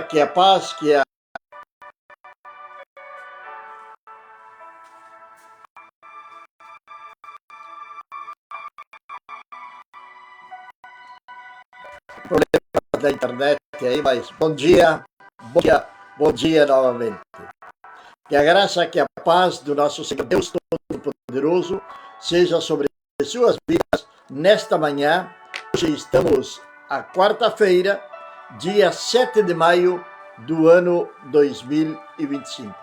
que a paz, que a problema da internet aí, mas bom dia novamente. Que a graça, que a paz do nosso Senhor Deus Todo-Poderoso seja sobre suas vidas nesta manhã. Hoje estamos a quarta-feira, dia 7 de maio do ano 2025.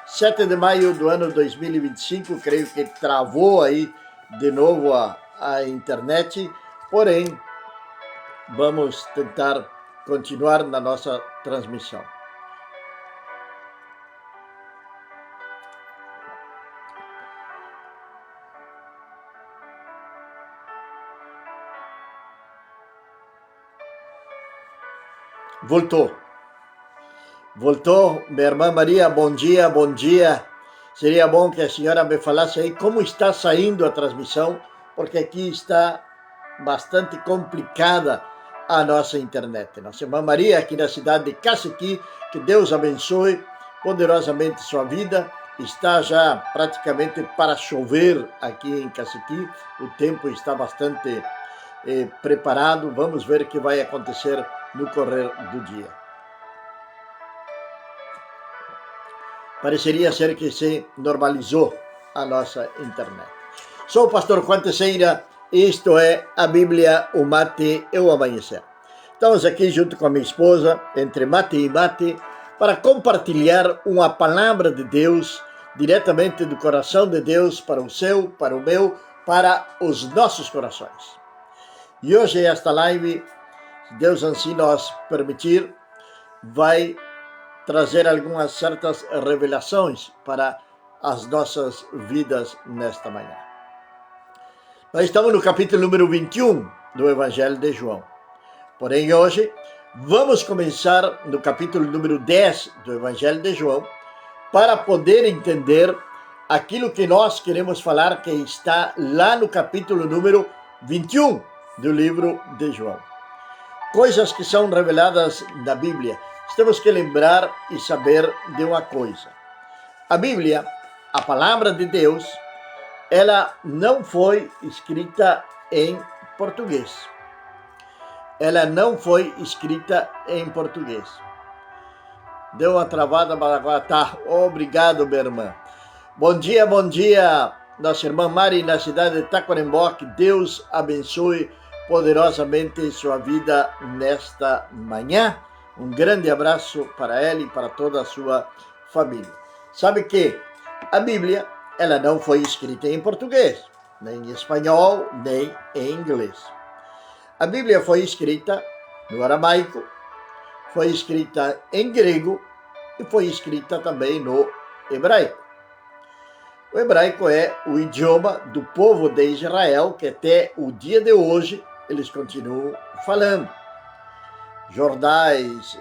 7 de maio do ano 2025, creio que travou aí de novo a internet, porém, vamos tentar continuar na nossa transmissão. Voltou, minha irmã Maria, bom dia, bom dia. Seria bom que a senhora me falasse aí como está saindo a transmissão, porque aqui está bastante complicada a nossa internet. Nossa irmã Maria, aqui na cidade de Cacequi, que Deus abençoe poderosamente sua vida. Está já praticamente para chover aqui em Cacequi, o tempo está bastante preparado. Vamos ver o que vai acontecer no correr do dia. Pareceria ser que se normalizou a nossa internet. Sou o pastor Juan Teixeira, isto é a Bíblia, o mate e o amanhecer. Estamos aqui junto com a minha esposa, entre mate e mate, para compartilhar uma palavra de Deus, diretamente do coração de Deus para o seu, para o meu, para os nossos corações. E hoje esta live, se Deus assim nos permitir, vai trazer algumas certas revelações para as nossas vidas nesta manhã. Nós estamos no capítulo número 21 do Evangelho de João. Porém, hoje, vamos começar no capítulo número 10 do Evangelho de João, para poder entender aquilo que nós queremos falar, que está lá no capítulo número 21 do livro de João. Coisas que são reveladas na Bíblia. Temos que lembrar e saber de uma coisa. A Bíblia, a palavra de Deus, ela não foi escrita em português. Ela não foi escrita em português. Deu uma travada, mas agora tá. Obrigado, minha irmã. Bom dia, nossa irmã Mari, na cidade de Taquarembó. Que Deus abençoe poderosamente sua vida nesta manhã. Um grande abraço para ela e para toda a sua família. Sabe que a Bíblia, ela não foi escrita em português, nem em espanhol, nem em inglês. A Bíblia foi escrita no aramaico, foi escrita em grego e foi escrita também no hebraico. O hebraico é o idioma do povo de Israel, que até o dia de hoje eles continuam falando. Jordais,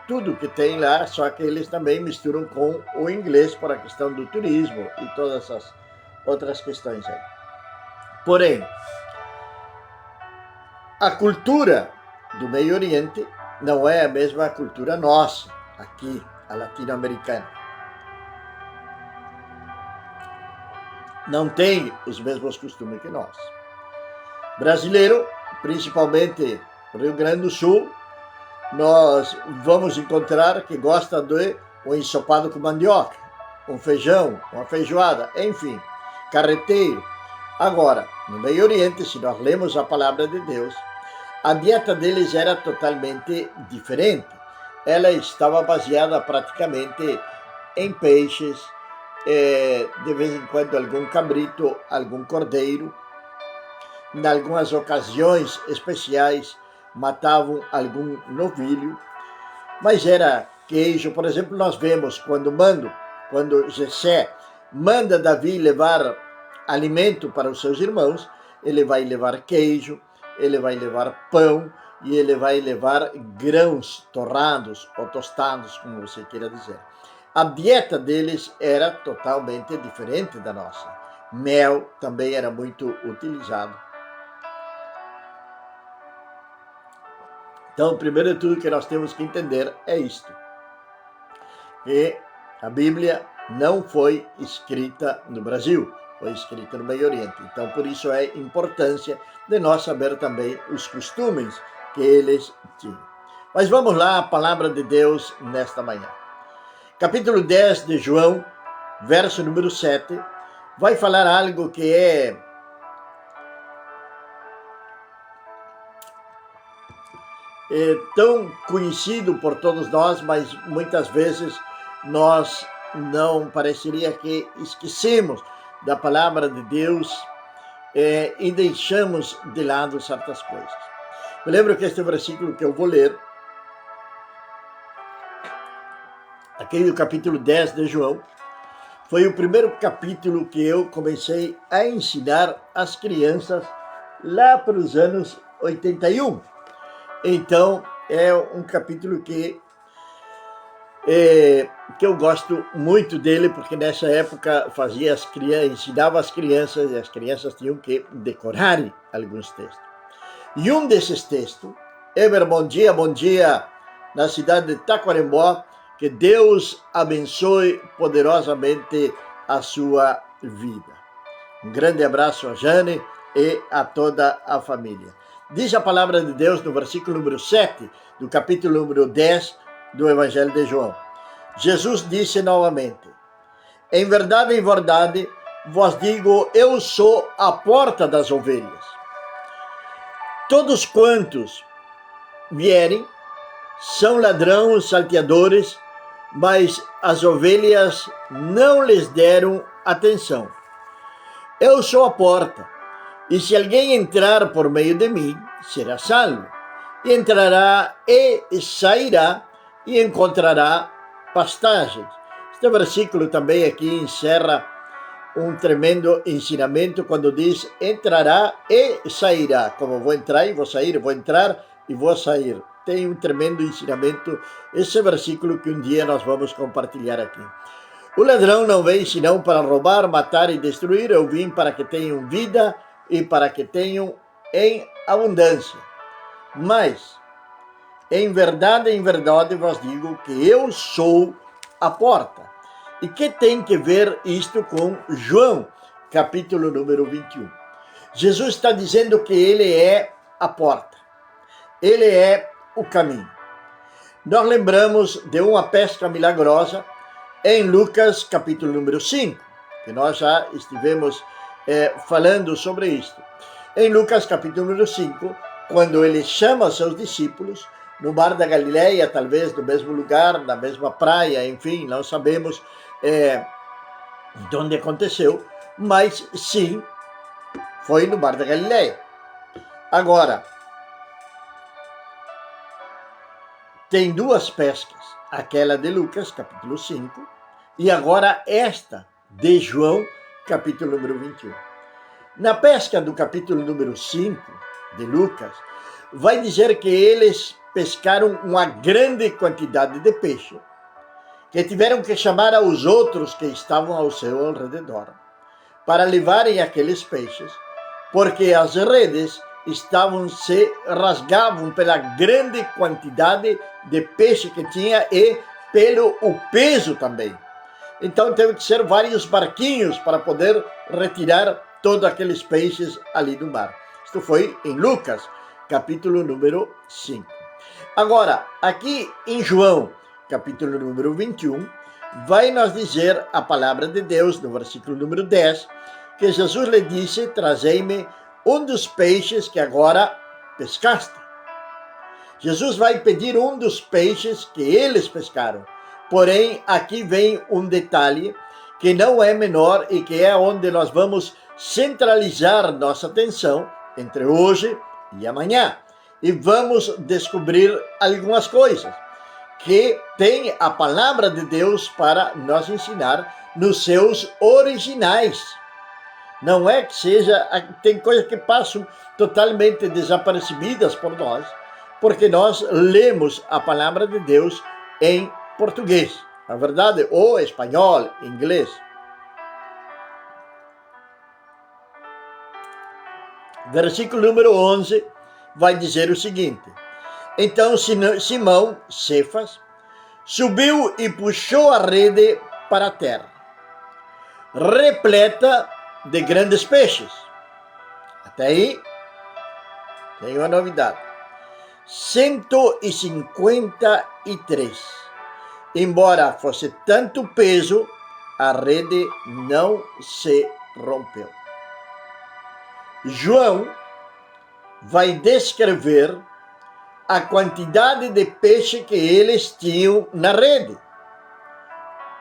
tudo que tem lá, só que eles também misturam com o inglês para a questão do turismo e todas essas outras questões aí. Porém, a cultura do Meio Oriente não é a mesma cultura nossa, aqui, a latino-americana. Não tem os mesmos costumes que nós. Brasileiro, principalmente Rio Grande do Sul, nós vamos encontrar que gosta de um ensopado com mandioca, um feijão, uma feijoada, enfim, carreteiro. Agora, no Meio Oriente, se nós lemos a palavra de Deus, a dieta deles era totalmente diferente. Ela estava baseada praticamente em peixes, de vez em quando algum cabrito, algum cordeiro. Em algumas ocasiões especiais, matavam algum novilho, mas era queijo. Por exemplo, nós vemos quando Jessé manda Davi levar alimento para os seus irmãos, ele vai levar queijo, ele vai levar pão e ele vai levar grãos torrados ou tostados, como você queira dizer. A dieta deles era totalmente diferente da nossa. Mel também era muito utilizado. Então, primeiro de tudo que nós temos que entender é isto, que a Bíblia não foi escrita no Brasil, foi escrita no Meio Oriente. Então, por isso é a importância de nós saber também os costumes que eles tinham. Mas vamos lá, a palavra de Deus nesta manhã. Capítulo 10 de João, verso número 7, vai falar algo que é tão conhecido por todos nós, mas muitas vezes nós não pareceria que esquecemos da palavra de Deus e deixamos de lado certas coisas. Eu lembro que este versículo que eu vou ler, aqui do capítulo 10 de João, foi o primeiro capítulo que eu comecei a ensinar às crianças lá para os anos 81. Então, é um capítulo que eu gosto muito dele, porque nessa época ensinava as crianças, e as crianças tinham que decorar alguns textos. E um desses textos, Eber, bom dia, na cidade de Taquarembó, que Deus abençoe poderosamente a sua vida. Um grande abraço a Jane e a toda a família. Diz a palavra de Deus no versículo número 7, do capítulo número 10 do Evangelho de João. Jesus disse novamente: em verdade, vos digo, eu sou a porta das ovelhas. Todos quantos vierem são ladrões, salteadores, mas as ovelhas não lhes deram atenção. Eu sou a porta. E se alguém entrar por meio de mim, será salvo. E entrará e sairá e encontrará pastagens. Este versículo também aqui encerra um tremendo ensinamento quando diz entrará e sairá. Como vou entrar e vou sair, vou entrar e vou sair. Tem um tremendo ensinamento, esse versículo que um dia nós vamos compartilhar aqui. O ladrão não vem senão para roubar, matar e destruir. Eu vim para que tenham vida e para que tenham em abundância. Mas, em verdade, vos digo que eu sou a porta. E que tem que ver isto com João, capítulo número 21? Jesus está dizendo que ele é a porta. Ele é o caminho. Nós lembramos de uma pesca milagrosa em Lucas, capítulo número 5, que nós já estivemos falando sobre isto. Em Lucas capítulo número 5, quando ele chama seus discípulos no mar da Galileia, talvez no mesmo lugar, na mesma praia, enfim, não sabemos de onde aconteceu, mas sim, foi no mar da Galileia. Agora, tem duas pescas, aquela de Lucas, capítulo 5, e agora esta de João, capítulo número 21. Na pesca do capítulo número 5 de Lucas, vai dizer que eles pescaram uma grande quantidade de peixe, que tiveram que chamar aos outros que estavam ao seu redor, para levarem aqueles peixes, porque as redes se rasgavam pela grande quantidade de peixe que tinha e pelo o peso também. Então teve que ser vários barquinhos para poder retirar todos aqueles peixes ali do mar. Isto foi em Lucas, capítulo número 5. Agora, aqui em João, capítulo número 21, vai nos dizer a palavra de Deus, no versículo número 10, que Jesus lhe disse: trazei-me um dos peixes que agora pescaste. Jesus vai pedir um dos peixes que eles pescaram. Porém, aqui vem um detalhe que não é menor e que é onde nós vamos centralizar nossa atenção entre hoje e amanhã. E vamos descobrir algumas coisas que tem a palavra de Deus para nos ensinar nos seus originais. Não é que seja, tem coisas que passam totalmente desapercebidas por nós, porque nós lemos a palavra de Deus em português, na verdade, ou espanhol, inglês. Versículo número 11 vai dizer o seguinte: Então Simão, Cefas, subiu e puxou a rede para a terra, repleta de grandes peixes. Até aí, tem uma novidade. 153. Embora fosse tanto peso, a rede não se rompeu. João vai descrever a quantidade de peixe que eles tinham na rede,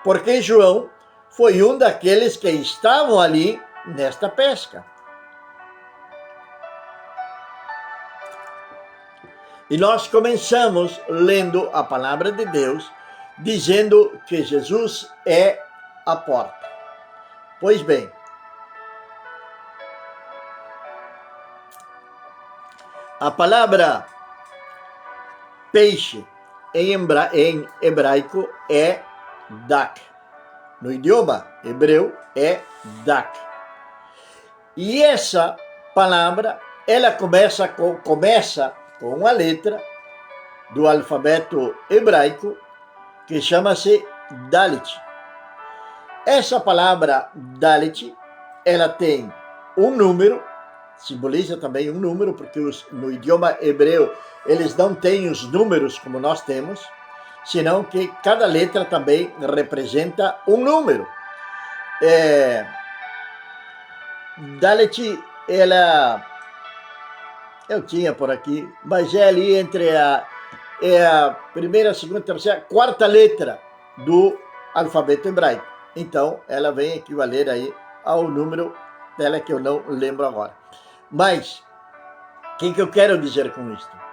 porque João foi um daqueles que estavam ali nesta pesca. E nós começamos lendo a palavra de Deus, dizendo que Jesus é a porta. Pois bem, a palavra peixe em hebraico é dak. No idioma hebreu é dak. E essa palavra, ela começa com uma letra do alfabeto hebraico que chama-se Dalet. Essa palavra Dalet, ela tem um número, simboliza também um número, porque no idioma hebreu eles não têm os números como nós temos, senão que cada letra também representa um número. Dalet, ela... eu tinha por aqui, mas é ali entre a primeira, segunda, terceira, quarta letra do alfabeto hebraico. Então, ela vem equivaler aí ao número dela que eu não lembro agora. Mas, o que eu quero dizer com isto?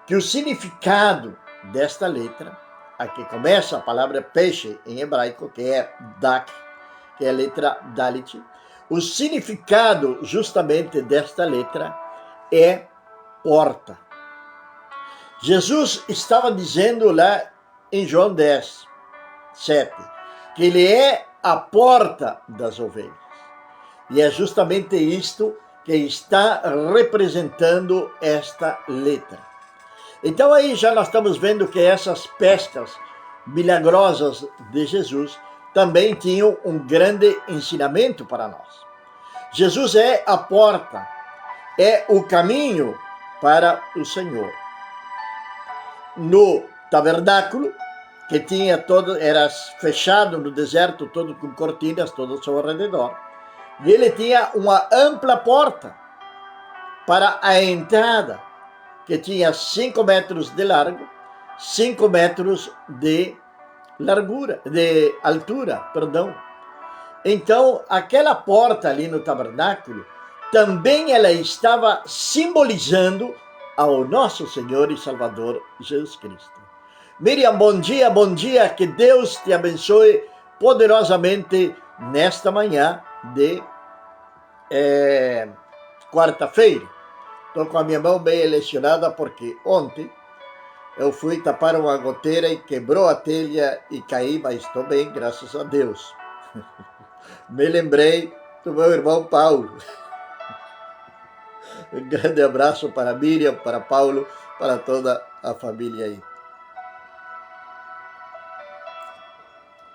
Que o significado desta letra, a que começa a palavra peixe em hebraico, que é dak, que é a letra Dalet, o significado justamente desta letra é porta. Jesus estava dizendo lá em João 10, 7, que ele é a porta das ovelhas. E é justamente isto que está representando esta letra. Então aí já nós estamos vendo que essas pescas milagrosas de Jesus também tinham um grande ensinamento para nós. Jesus é a porta, é o caminho para o Senhor. No tabernáculo, que tinha todo, era fechado no deserto, todo com cortinas, todo ao seu redor, e ele tinha uma ampla porta para a entrada, que tinha 5 metros de largo, 5 metros de largura, de altura, perdão. Então, aquela porta ali no tabernáculo, também ela estava simbolizando ao nosso Senhor e Salvador Jesus Cristo. Miriam, bom dia, que Deus te abençoe poderosamente nesta manhã de quarta-feira. Estou com a minha mão bem lesionada porque ontem eu fui tapar uma goteira e quebrou a telha e caí, mas estou bem, graças a Deus. Me lembrei do meu irmão Paulo. Um grande abraço para Miriam, para Paulo, para toda a família aí.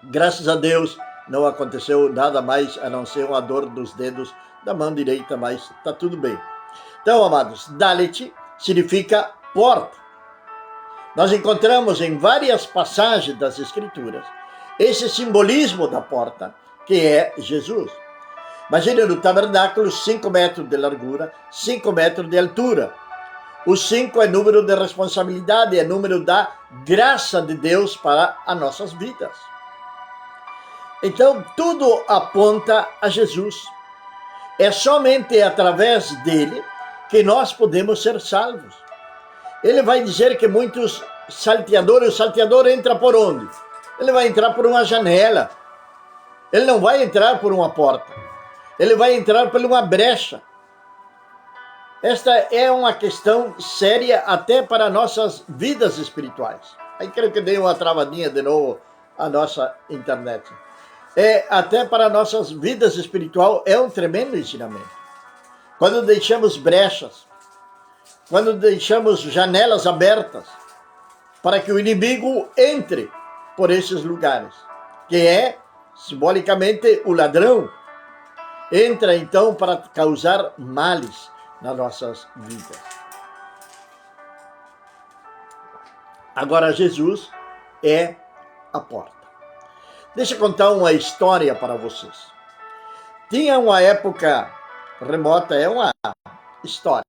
Graças a Deus não aconteceu nada mais a não ser uma dor dos dedos da mão direita, mas está tudo bem. Então, amados, Dalet significa porta. Nós encontramos em várias passagens das Escrituras esse simbolismo da porta, que é Jesus. Imagina no tabernáculo 5 metros de largura, 5 metros de altura. O 5 é número de responsabilidade, é número da graça de Deus para as nossas vidas. Então, tudo aponta a Jesus. É somente através dele que nós podemos ser salvos. Ele vai dizer que muitos salteadores, o salteador entra por onde? Ele vai entrar por uma janela. Ele não vai entrar por uma porta. Ele vai entrar por uma brecha. Esta é uma questão séria até para nossas vidas espirituais. Aí creio que dei uma travadinha de novo a nossa internet. Até para nossas vidas espirituais é um tremendo ensinamento. Quando deixamos brechas, quando deixamos janelas abertas para que o inimigo entre por esses lugares, que é, simbolicamente, o ladrão. Entra, então, para causar males nas nossas vidas. Agora, Jesus é a porta. Deixa eu contar uma história para vocês. Tinha uma época remota, é uma história.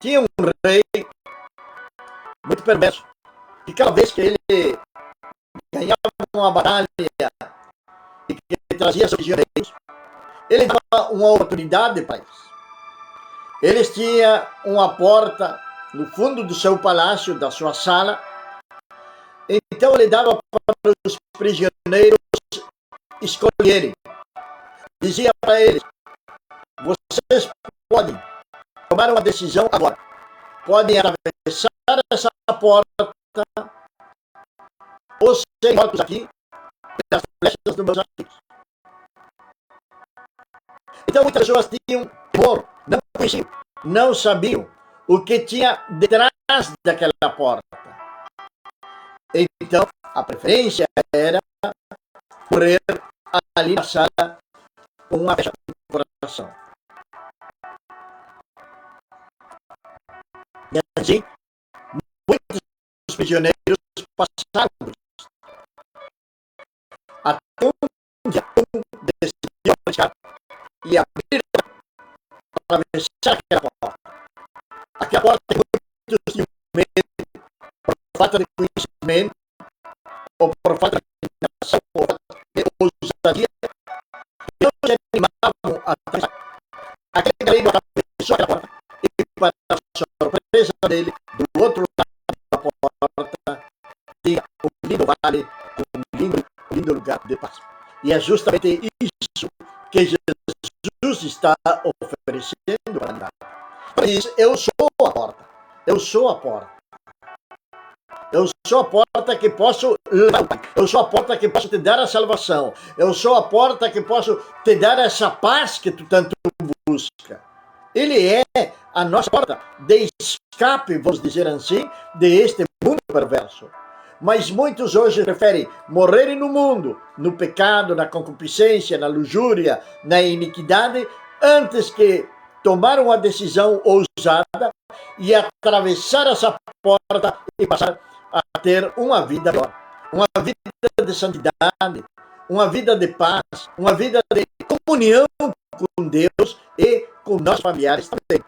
Tinha um rei muito perverso, e cada vez que ele ganhava uma batalha e que trazia seus prisioneiros, ele dava uma oportunidade para eles. Eles tinham uma porta no fundo do seu palácio, da sua sala. Então ele dava para os prisioneiros escolherem. Dizia para eles: vocês podem tomar uma decisão agora. Podem atravessar essa porta ou serem mortos aqui pelas flechas dos meus amigos. Então muitas pessoas tinham temor, não conheciam, não sabiam o que tinha detrás daquela porta. Então a preferência era morrer ali na sala com uma flecha no coração. E assim, muitos prisioneiros passaram por isso. Até um dia decidiu arriscar e abrir para atravessar aquela porta. Aquela porta tem muitos tinham medo por falta de conhecimento, ou por falta de imaginação, ou por falta de ousadia. E não se animavam a atravessar. Aquele galego atravessou aquela porta e, para a surpresa dele, do outro lado da porta tinha um lindo vale, um lindo lugar de paz. E é justamente isso que Jesus está oferecendo para nós. Ele diz: eu sou a porta. Eu sou a porta. Eu sou a porta que posso levar. Eu sou a porta que posso te dar a salvação. Eu sou a porta que posso te dar essa paz que tu tanto busca. Ele é a nossa porta de escape, vamos dizer assim, deste mundo perverso. Mas muitos hoje preferem morrerem no mundo, no pecado, na concupiscência, na luxúria, na iniquidade, antes que tomar uma decisão ousada e atravessar essa porta e passar a ter uma vida melhor, uma vida de santidade, uma vida de paz, uma vida de comunhão com Deus e com nossos familiares também.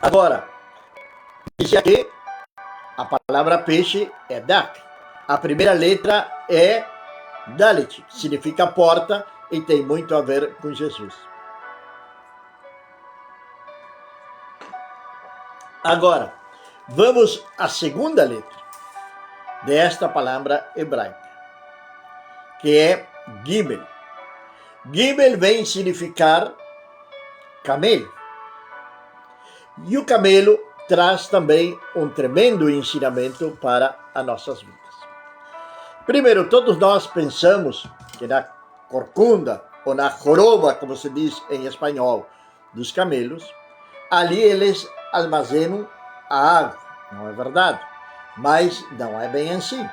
Agora, diz aqui, a palavra peixe é dak. A primeira letra é Dalet, significa porta e tem muito a ver com Jesus. Agora, vamos à segunda letra desta palavra hebraica, que é Gimel. Gimel vem significar camelo. E o camelo traz também um tremendo ensinamento para as nossas vidas. Primeiro, todos nós pensamos que na corcunda, ou na joroba, como se diz em espanhol, dos camelos, ali eles armazenam a água. Não é verdade? Mas não é bem assim.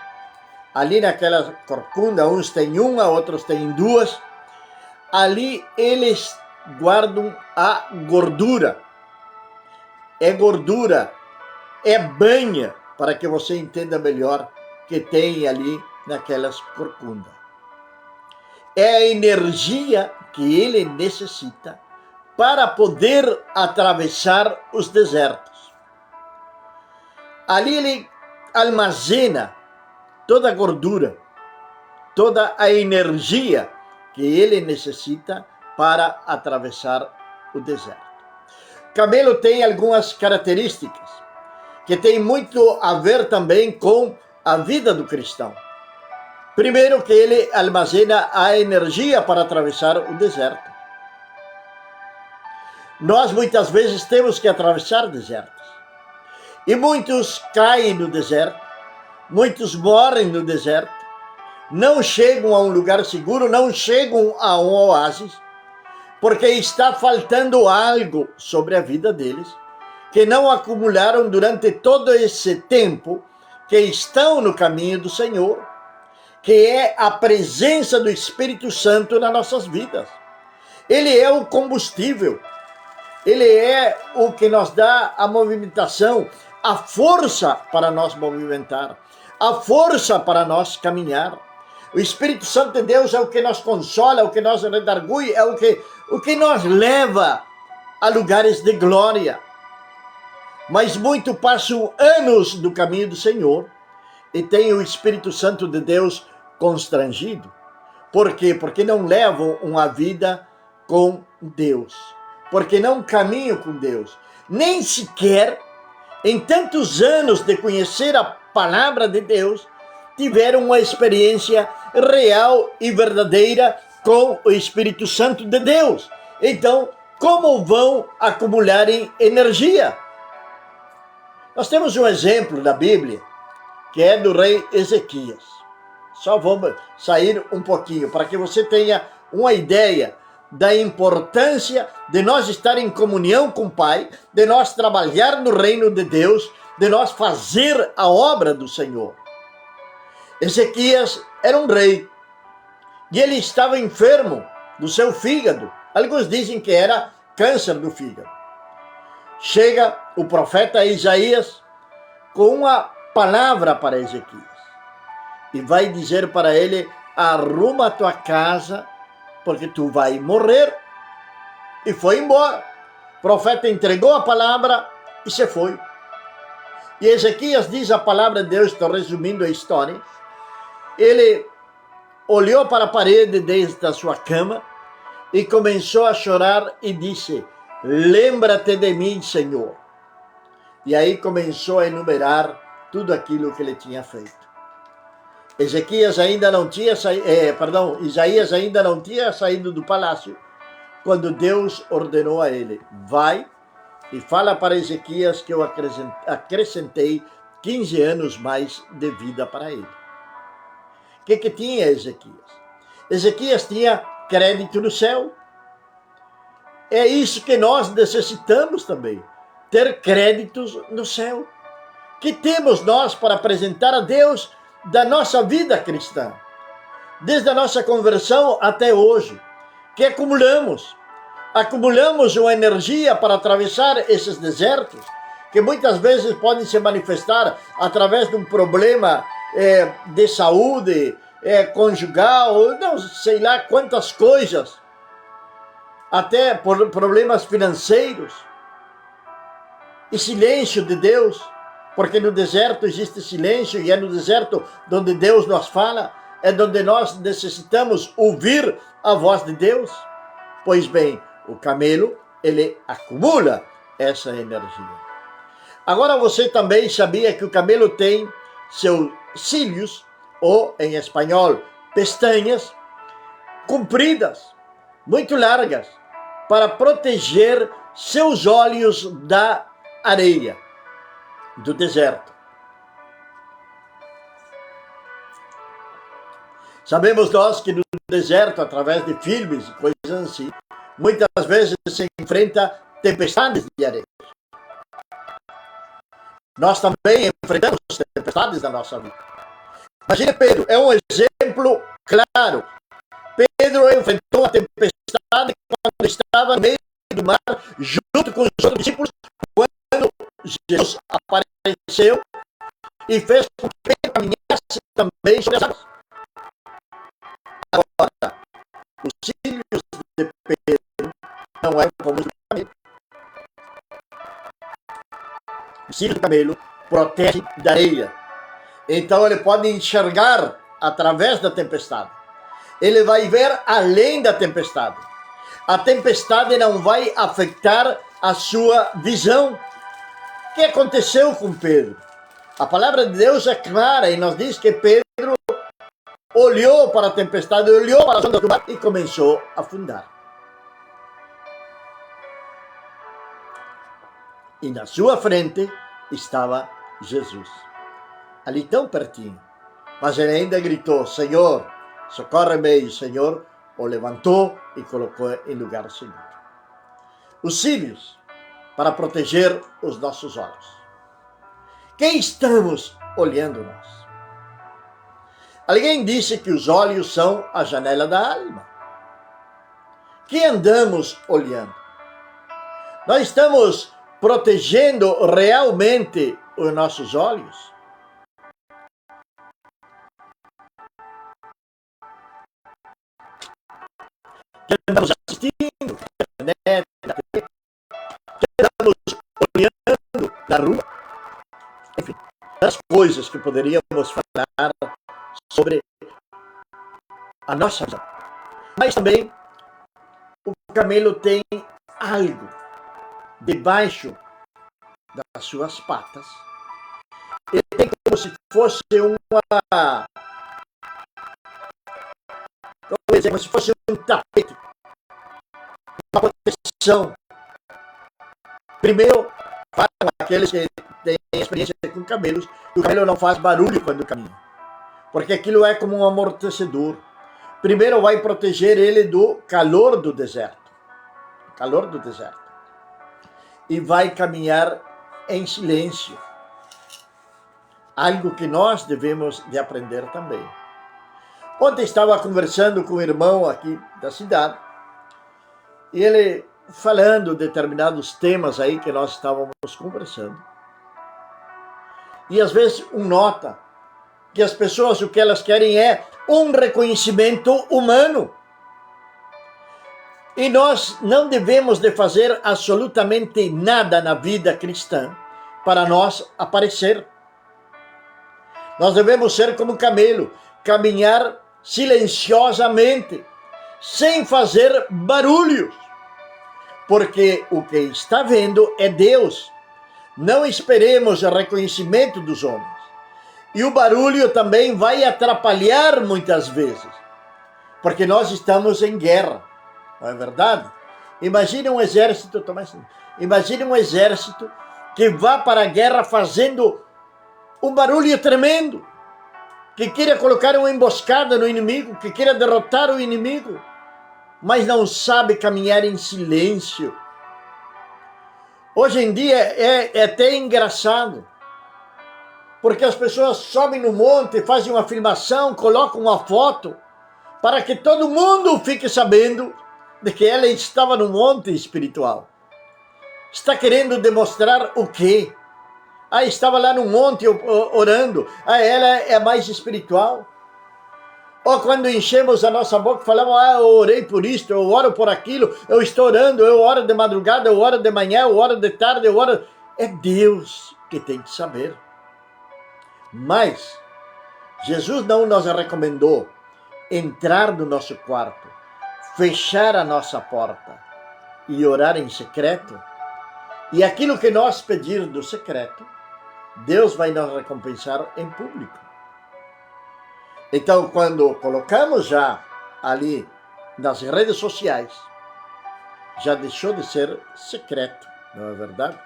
Ali naquela corcunda, uns têm uma, outros têm duas. Ali eles guardam a gordura. É gordura, é banha, para que você entenda melhor, que tem ali naquelas corcundas. É a energia que ele necessita para poder atravessar os desertos. Ali ele armazena toda a gordura, toda a energia que ele necessita para atravessar o deserto. Camelo tem algumas características que tem muito a ver também com a vida do cristão. Primeiro, que ele armazena a energia para atravessar o deserto. Nós muitas vezes temos que atravessar desertos. E muitos caem no deserto, muitos morrem no deserto, não chegam a um lugar seguro, não chegam a um oásis, porque está faltando algo sobre a vida deles, que não acumularam durante todo esse tempo que estão no caminho do Senhor, que é a presença do Espírito Santo nas nossas vidas. Ele é o combustível, ele é o que nos dá a movimentação, a força para nós movimentar, a força para nós caminhar. O Espírito Santo de Deus é o que nos consola, é o que nos redargui, é o que nos leva a lugares de glória. Mas muito passam anos do caminho do Senhor e tem o Espírito Santo de Deus constrangido. Por quê? Porque não levam uma vida com Deus, porque não caminham com Deus, nem sequer em tantos anos de conhecer a palavra de Deus, tiveram uma experiência real e verdadeira com o Espírito Santo de Deus. Então, como vão acumular energia? Nós temos um exemplo da Bíblia, que é do rei Ezequias. Só vamos sair um pouquinho, para que você tenha uma ideia da importância de nós estar em comunhão com o Pai, de nós trabalhar no reino de Deus, de nós fazer a obra do Senhor. Ezequias era um rei, e ele estava enfermo do seu fígado. Alguns dizem que era câncer do fígado. Chega o profeta Isaías com uma palavra para Ezequias e vai dizer para ele: arruma a tua casa, porque tu vai morrer. E foi embora. O profeta entregou a palavra e se foi. E Ezequias diz a palavra de Deus, estou resumindo a história. Ele olhou para a parede desde a sua cama e começou a chorar e disse: lembra-te de mim, Senhor. E aí começou a enumerar tudo aquilo que ele tinha feito. Isaías ainda não tinha saído do palácio, quando Deus ordenou a ele: vai e fala para Ezequias que eu acrescentei 15 anos mais de vida para ele. O que tinha Ezequias? Ezequias tinha crédito no céu. É isso que nós necessitamos também, ter créditos no céu. Que temos nós para apresentar a Deus da nossa vida cristã, desde a nossa conversão até hoje, que acumulamos uma energia para atravessar esses desertos, que muitas vezes podem se manifestar através de um problema de saúde, conjugal, não sei lá quantas coisas, até por problemas financeiros, e silêncio de Deus, porque no deserto existe silêncio, e é no deserto onde Deus nos fala, é onde nós necessitamos ouvir a voz de Deus. Pois bem, o camelo, ele acumula essa energia. Agora você também sabia que o camelo tem seus cílios, ou em espanhol, pestanas, compridas, muito largas, para proteger seus olhos da areia do deserto. Sabemos nós que no deserto, através de filmes e coisas assim, muitas vezes se enfrenta tempestades de areia. Nós também enfrentamos tempestades na nossa vida. Imagine Pedro, é um exemplo claro. Pedro enfrentou a tempestade quando estava no meio do mar, junto com os outros discípulos, quando Jesus apareceu e fez com que Pedro caminhasse também sobre as águas. Agora, os cílios de Pedro não eram como os do camelo. O cílio do camelo protege da areia. Então ele pode enxergar através da tempestade. Ele vai ver além da tempestade. A tempestade não vai afetar a sua visão. O que aconteceu com Pedro? A palavra de Deus é clara e nos diz que Pedro olhou para a tempestade, olhou para as ondas do mar e começou a afundar. E na sua frente estava Jesus, ali tão pertinho. Mas ele ainda gritou: Senhor, socorre-me. E o Senhor o levantou e colocou em lugar seguro. Os cílios, para proteger os nossos olhos. Quem estamos olhando nós? Alguém disse que os olhos são a janela da alma. Que andamos olhando? Nós estamos protegendo realmente os nossos olhos? Que andamos assistindo na internet, na TV? Que andamos olhando na rua? Enfim, das coisas que poderíamos falar sobre a nossa visão. Mas também o camelo tem algo debaixo das suas patas. Ele tem como se fosse como se fosse um tapete, uma proteção. Primeiro, falam aqueles que têm experiência com camelos, que o camelo não faz barulho quando caminha, porque aquilo é como um amortecedor. Primeiro vai proteger ele do calor do deserto. E vai caminhar em silêncio. Algo que nós devemos de aprender também. Ontem estava conversando com um irmão aqui da cidade, e ele falando determinados temas aí que nós estávamos conversando. E às vezes nota que as pessoas o que elas querem é um reconhecimento humano. E nós não devemos de fazer absolutamente nada na vida cristã para nós aparecer. Nós devemos ser como camelo, caminhar silenciosamente, sem fazer barulhos. Porque o que está vendo é Deus. Não esperemos o reconhecimento dos homens. E o barulho também vai atrapalhar muitas vezes, porque nós estamos em guerra, não é verdade? Imagine um exército, que vá para a guerra fazendo um barulho tremendo, que queira colocar uma emboscada no inimigo, que queira derrotar o inimigo, mas não sabe caminhar em silêncio. Hoje em dia é até engraçado, porque as pessoas sobem no monte, fazem uma filmação, colocam uma foto, para que todo mundo fique sabendo de que ela estava no monte espiritual. Está querendo demonstrar o quê? Estava lá no monte orando. Ela é mais espiritual. Ou quando enchemos a nossa boca, falamos, eu orei por isto, eu oro por aquilo, eu estou orando, eu oro de madrugada, eu oro de manhã, eu oro de tarde, eu oro... É Deus que tem que saber. Mas Jesus não nos recomendou entrar no nosso quarto, fechar a nossa porta e orar em secreto. E aquilo que nós pedir do secreto, Deus vai nos recompensar em público. Então, quando colocamos já ali nas redes sociais, já deixou de ser secreto, não é verdade?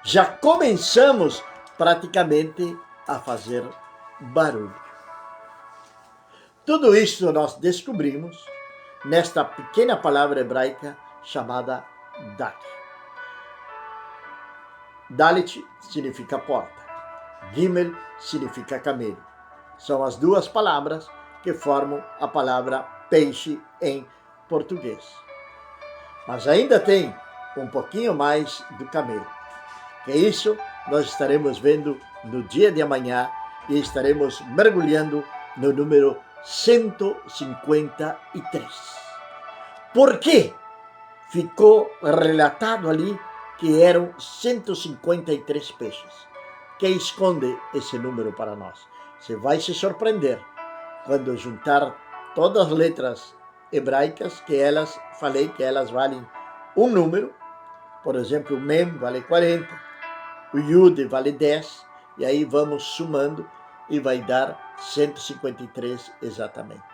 Já começamos praticamente a fazer barulho. Tudo isso nós descobrimos nesta pequena palavra hebraica chamada Dalet. Dalet significa porta. Gimel significa camelo. São as duas palavras que formam a palavra peixe em português. Mas ainda tem um pouquinho mais do camelo. Que isso nós estaremos vendo no dia de amanhã e estaremos mergulhando no número 153. Por quê? Ficou relatado ali que eram 153 peixes. Que esconde esse número para nós? Você vai se surpreender quando juntar todas as letras hebraicas, que elas, falei que elas valem um número. Por exemplo, o Mem vale 40, o Yud vale 10, e aí vamos somando e vai dar 153 exatamente.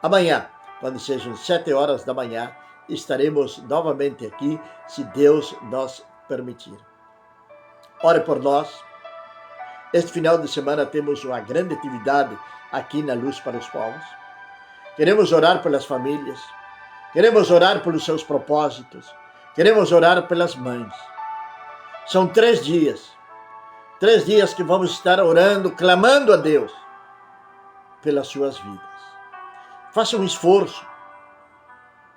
Amanhã, quando sejam 7 horas da manhã, estaremos novamente aqui, se Deus nos permitir. Ore por nós. Este final de semana temos uma grande atividade aqui na Luz para os Povos. Queremos orar pelas famílias. Queremos orar pelos seus propósitos. Queremos orar pelas mães. São 3 dias. 3 dias que vamos estar orando, clamando a Deus pelas suas vidas. Faça um esforço.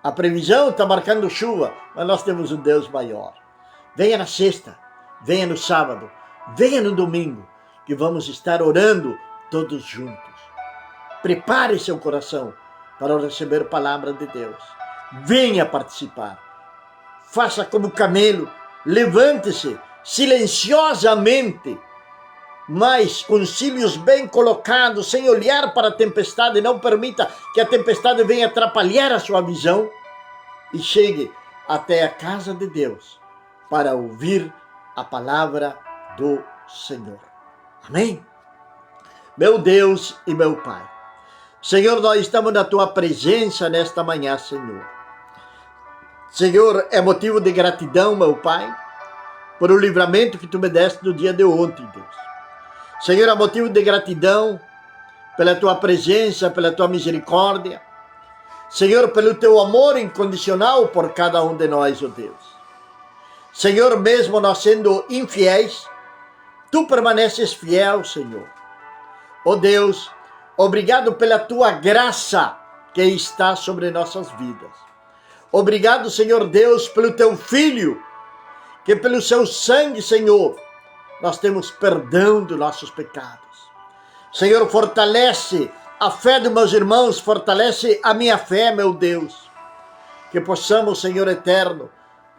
A previsão está marcando chuva, mas nós temos um Deus maior. Venha na sexta, venha no sábado, venha no domingo, que vamos estar orando todos juntos. Prepare seu coração para receber a palavra de Deus. Venha participar. Faça como camelo, levante-se silenciosamente, mas com os cílios bem colocados, sem olhar para a tempestade. Não permita que a tempestade venha atrapalhar a sua visão e chegue até a casa de Deus para ouvir a palavra do Senhor. Amém? Meu Deus e meu Pai, Senhor, nós estamos na Tua presença nesta manhã, Senhor. Senhor, é motivo de gratidão, meu Pai, por o livramento que Tu me deste no dia de ontem, Deus. Senhor, é motivo de gratidão pela Tua presença, pela Tua misericórdia. Senhor, pelo Teu amor incondicional por cada um de nós, ó Deus. Senhor, mesmo nós sendo infiéis, Tu permaneces fiel, Senhor. Ó Deus, obrigado pela Tua graça que está sobre nossas vidas. Obrigado, Senhor Deus, pelo Teu Filho, que pelo Seu sangue, Senhor, nós temos perdão dos nossos pecados. Senhor, fortalece a fé dos meus irmãos, fortalece a minha fé, meu Deus. Que possamos, Senhor eterno,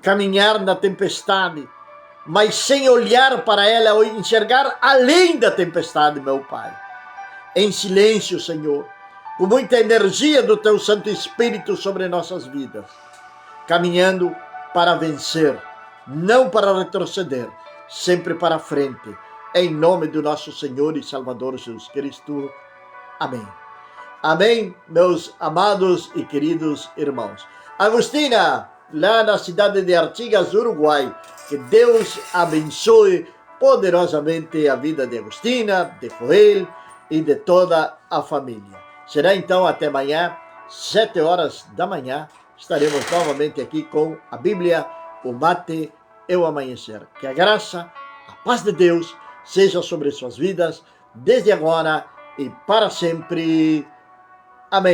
caminhar na tempestade, mas sem olhar para ela ou enxergar além da tempestade, meu Pai. Em silêncio, Senhor, com muita energia do Teu Santo Espírito sobre nossas vidas, caminhando para vencer, não para retroceder, sempre para frente, em nome do nosso Senhor e Salvador Jesus Cristo. Amém. Amém, meus amados e queridos irmãos. Agostina, lá na cidade de Artigas, Uruguai, que Deus abençoe poderosamente a vida de Agostina, de Joel e de toda a família. Será então até amanhã, 7 horas da manhã, estaremos novamente aqui com a Bíblia, o mate e o amanhecer. Que a graça, a paz de Deus seja sobre suas vidas, desde agora e para sempre. Amém.